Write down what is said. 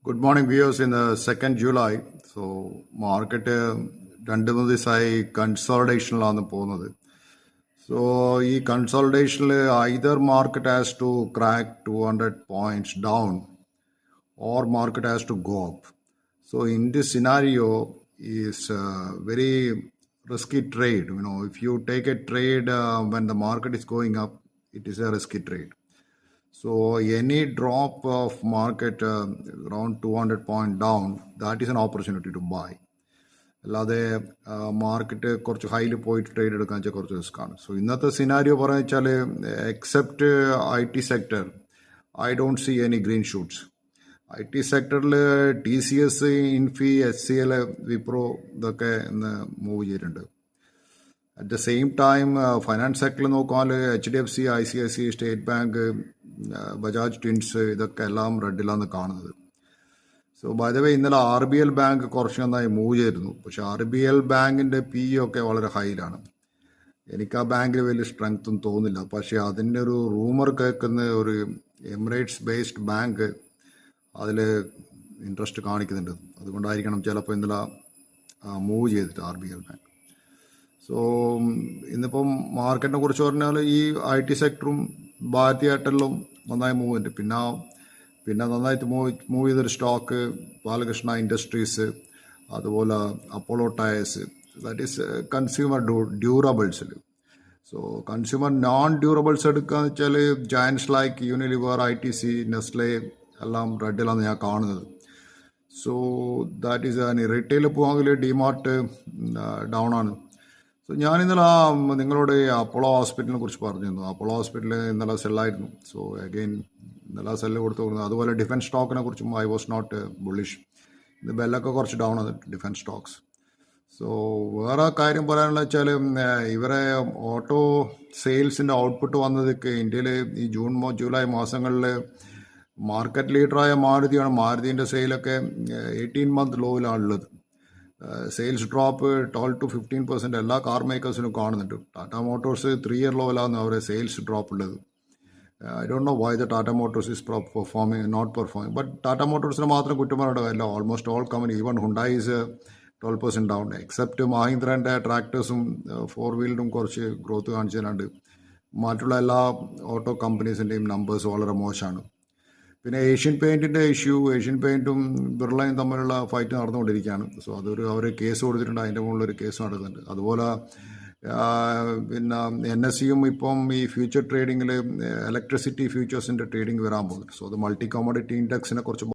Good morning, viewers. In the 2nd July, so market രണ്ട് മൂന്ന് ദിവസമായി കൺസോൾട്ടേഷനിലാണ് പോകുന്നത്. സോ ഈ കൺസോൾട്ടേഷനിൽ either market has to crack 200 points down or market has to go up. So in this scenario is very risky trade. If you take a trade when the market is going up, it is a risky trade. So any drop of market around 200 point down, that is an opportunity to buy. അല്ലാതെ market കുറച്ച് ഹൈയിൽ പോയിട്ട് trade എടുക്കാൻ വെച്ചാൽ കുറച്ച് risk ആണ്. So ഇന്നത്തെ scenario പറഞ്ഞു വെച്ചാൽ except IT sector, I don't C any green shoots. IT സെക്ടറിൽ TCS, ഇൻഫി, HCL, വിപ്രോ ഇതൊക്കെ ഇന്ന് മൂവ് ചെയ്തിട്ടുണ്ട്. At the same time finance സെക്ടറിൽ നോക്കിയാൽ HDFC, ICICI, state bank, Bajaj twins ഇതൊക്കെ എല്ലാം റെഡിലാണ് കാണുന്നത്. സോ ബൈ ദ വേ ഇന്നലെ RBL ബാങ്ക് കുറച്ച് നന്നായി മൂവ് ചെയ്തിരുന്നു. പക്ഷെ RBL ബാങ്കിൻ്റെ PE ഒക്കെ വളരെ ഹൈയിലാണ്. എനിക്ക് ആ ബാങ്കിൽ വലിയ സ്ട്രെങ്ത്തും തോന്നില്ല. പക്ഷേ അതിൻ്റെ ഒരു റൂമർ കേൾക്കുന്ന ഒരു എമിറേറ്റ്സ് ബേസ്ഡ് ബാങ്ക് അതിൽ ഇൻട്രസ്റ്റ് കാണിക്കുന്നുണ്ട്. അതുകൊണ്ടായിരിക്കണം ചിലപ്പോൾ ഇന്നലെ മൂവ് ചെയ്തിട്ട് RBL ബാങ്ക്. സോ ഇന്നിപ്പം മാർക്കറ്റിനെ കുറിച്ച് പറഞ്ഞാൽ ഈ IT സെക്ടറും ഭാരതി എയർടെല്ലും നന്നായി മൂവ് ചെയ്യുന്നുണ്ട്. പിന്നെ നന്നായിട്ട് മൂവ് ചെയ്തൊരു സ്റ്റോക്ക് ബാലകൃഷ്ണ ഇൻഡസ്ട്രീസ്, അതുപോലെ Apollo tyres, that is consumer ഡ്യൂറബിൾസിൽ. സോ കൺസ്യൂമർ നോൺ ഡ്യൂറബിൾസ് എടുക്കുകയെന്ന് വെച്ചാൽ giants like Unilever, ITC, Nestle എല്ലാം റെഡിലാണ് ഞാൻ കാണുന്നത്. സോ ദാറ്റ് ഈസ് റീറ്റെയിൽ പോകാമെങ്കിൽ ഡിമാർട്ട് ഡൗൺ ആണ്. സോ ഞാൻ ഇന്നലെ നിങ്ങളോട് അപ്പോളോ ഹോസ്പിറ്റലിനെ കുറിച്ച് പറഞ്ഞിരുന്നു. അപ്പോളോ ഹോസ്പിറ്റൽ ഇന്നലെ സെല്ലായിരുന്നു. സോ അഗെയിൻ ഇന്നലെ സെല്ല് കൊടുത്തു കൊടുക്കുന്നത്. അതുപോലെ ഡിഫൻസ് സ്റ്റോക്കിനെ കുറിച്ചും ഐ വാസ് നോട്ട് ബുള്ളിഷ്. ഇത് ബെല്ലൊക്കെ കുറച്ച് ഡൗൺ ആണ് ഡിഫൻസ് സ്റ്റോക്സ്. സോ വേറെ കാര്യം പറയാനുള്ള വെച്ചാൽ ഇവരെ ഓട്ടോ സെയിൽസിൻ്റെ ഔട്ട്പുട്ട് വന്നതൊക്കെ ഇന്ത്യയിൽ ഈ ജൂലൈ മാസങ്ങളിൽ മാർക്കറ്റ് ലീഡറായ മാരുതിയാണ്. മാരുതിൻ്റെ സെയിലൊക്കെ 18-month ലോയിലാണുള്ളത്. സെയിൽസ് ഡ്രോപ്പ് 12 to 15% എല്ലാ കാർ മേക്കേഴ്സിനും കാണുന്നുണ്ട്. ടാറ്റ മോട്ടോഴ്സ് 3-year ലോയിലാണ് അവരുടെ സെയിൽസ് ഡ്രോപ്പ് ഉള്ളത്. I don't know why the Tata motors is not performing. But Tata മോട്ടോഴ്സിന് മാത്രം കുറ്റം പറയേണ്ട കാര്യമില്ല. Almost all company, even Hyundai is 12% down. Except മഹീന്ദ്രൻ്റെ ട്രാക്ടേഴ്സും 4-wheelerഉം കുറച്ച് ഗ്രോത്ത് കാണിച്ചതിനാണ്ട് മറ്റുള്ള എല്ലാ ഓട്ടോ കമ്പനീസിൻ്റെയും നമ്പേഴ്സ് വളരെ മോശമാണ്. പിന്നെ ഏഷ്യൻ പെയിൻറ്റിൻ്റെ ഇഷ്യൂ, ഏഷ്യൻ പെയിൻറ്റും ബിർളയും തമ്മിലുള്ള ഫൈറ്റ് നടന്നുകൊണ്ടിരിക്കുകയാണ്. സോ അവർ കേസ് കൊടുത്തിട്ടുണ്ട്. അതിൻ്റെ മുകളിലൊരു കേസ് നടക്കുന്നുണ്ട്. അതുപോലെ പിന്നെ NSEയും ഇപ്പം ഈ ഫ്യൂച്ചർ ട്രേഡിങ്ങിൽ ഇലക്ട്രിസിറ്റി ഫ്യൂച്ചേഴ്സിൻ്റെ ട്രേഡിങ് വരാൻ പോകുന്നുണ്ട്. സോ അത് മൾട്ടി കോമോഡിറ്റി ഇൻഡെക്സിനെ കുറിച്ച്